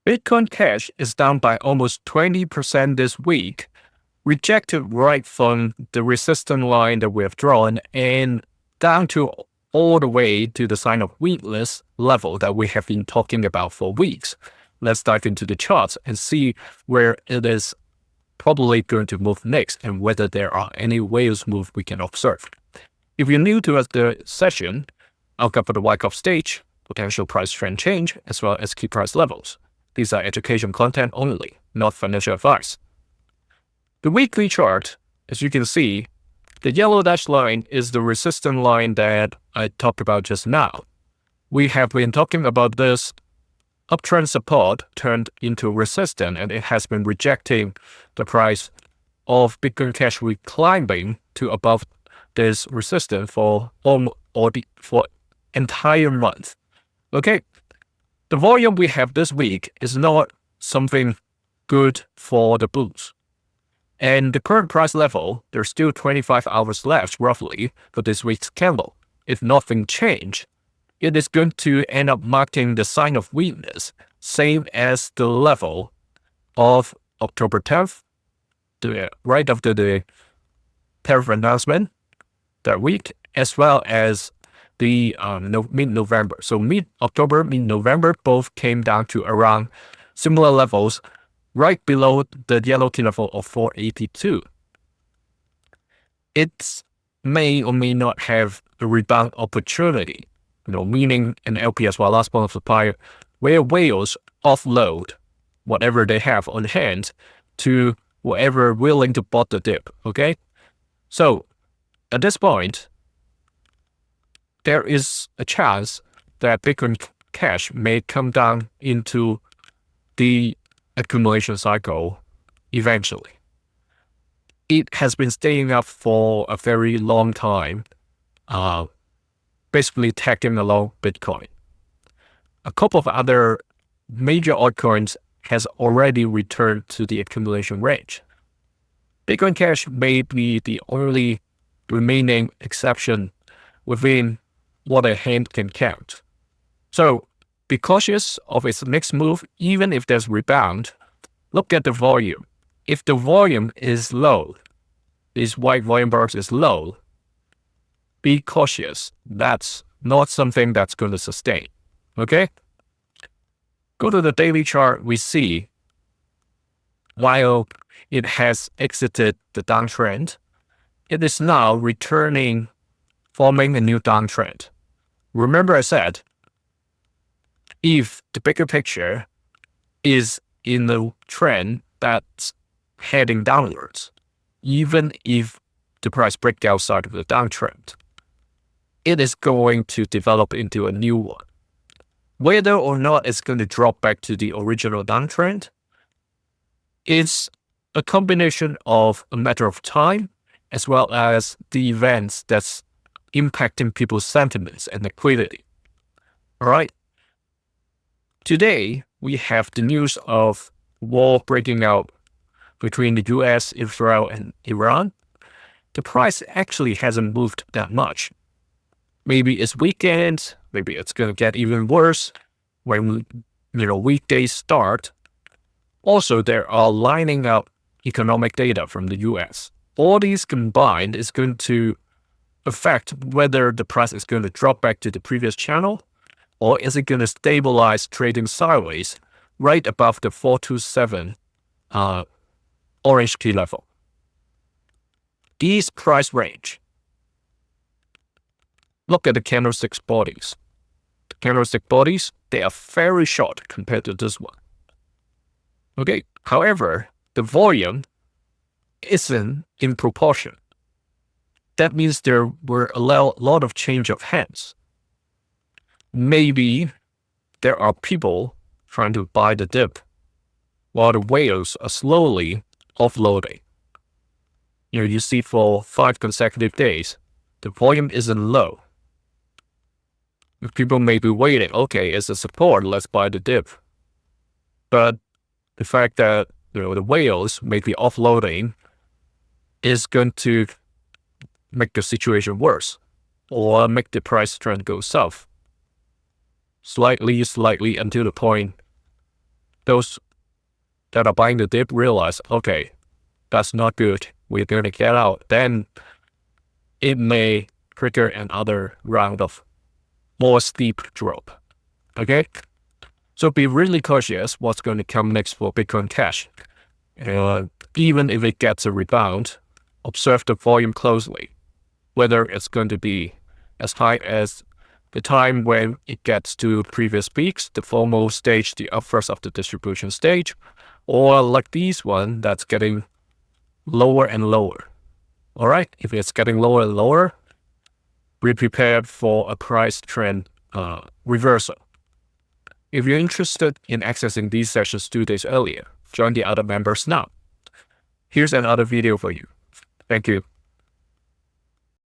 Bitcoin Cash is down by almost 20% this week, rejected right from the resistance line that we have drawn and down to all the way to the sign of weakness level that we have been talking about for weeks. Let's dive into the charts and see where it is probably going to move next and whether there are any whales move we can observe. If you're new to the session, I'll cover the Wyckoff stage, potential price trend change, as well as key price levels. These are education content only, not financial advice. The weekly chart, as you can see, the yellow dashed line is the resistance line that I talked about just now. We have been talking about this uptrend support turned into resistance, and it has been rejecting the price of Bitcoin Cash climbing to above this resistance for entire month. Okay, the volume we have this week is not something good for the bulls. And the current price level, there's still 25 hours left roughly for this week's candle. If nothing changed, it is going to end up marking the sign of weakness, same as the level of October 10th, right after the tariff announcement that week, as well as the mid-November. So mid-October, mid-November, both came down to around similar levels, right below the yellow key level of 482. It may or may not have a rebound opportunity, meaning an LPS, while last point of supply, where whales offload whatever they have on hand to whoever willing to bought the dip, okay? So at this point, there is a chance that Bitcoin Cash may come down into the accumulation cycle eventually. It has been staying up for a very long time, basically tagging along Bitcoin. A couple of other major altcoins has already returned to the accumulation range. Bitcoin Cash may be the only remaining exception within what a hand can count. So be cautious of its next move, even if there's rebound. Look at the volume. If the volume is low, this white volume bars is low, be cautious. That's not something that's going to sustain. Okay? Go to the daily chart, we see while it has exited the downtrend, it is now returning, forming a new downtrend. Remember I said, if the bigger picture is in the trend that's heading downwards, even if the price breaks outside of the downtrend, it is going to develop into a new one. Whether or not it's going to drop back to the original downtrend, it's a combination of a matter of time as well as the events that's impacting people's sentiments and liquidity. All right. Today, we have the news of war breaking out between the US, Israel, and Iran. The price actually hasn't moved that much. Maybe it's weekend, maybe it's going to get even worse when weekdays start. Also, there are lining up economic data from the US. All these combined is going to affect whether the price is going to drop back to the previous channel, or is it going to stabilize trading sideways right above the 427 orange key level. These price range. Look at the candlestick bodies. The candlestick bodies, they are very short compared to this one. Okay, however, the volume isn't in proportion. That means there were a lot of change of hands. Maybe there are people trying to buy the dip while the whales are slowly offloading. You see for 5 consecutive days, the volume isn't low. People may be waiting, okay, it's a support, let's buy the dip. But the fact that the whales may be offloading is going to make the situation worse or make the price trend go south. Slightly until the point those that are buying the dip realize, okay, that's not good, we're going to get out, then it may trigger another round of more steep drop. Okay? So be really cautious what's going to come next for Bitcoin Cash. Even if it gets a rebound, observe the volume closely, whether it's going to be as high as the time when it gets to previous peaks, the formal stage, the upwards of the distribution stage, or like this one that's getting lower and lower. All right, if it's getting lower and lower, be prepared for a price trend reversal. If you're interested in accessing these sessions 2 days earlier, join the other members now. Here's another video for you. Thank you.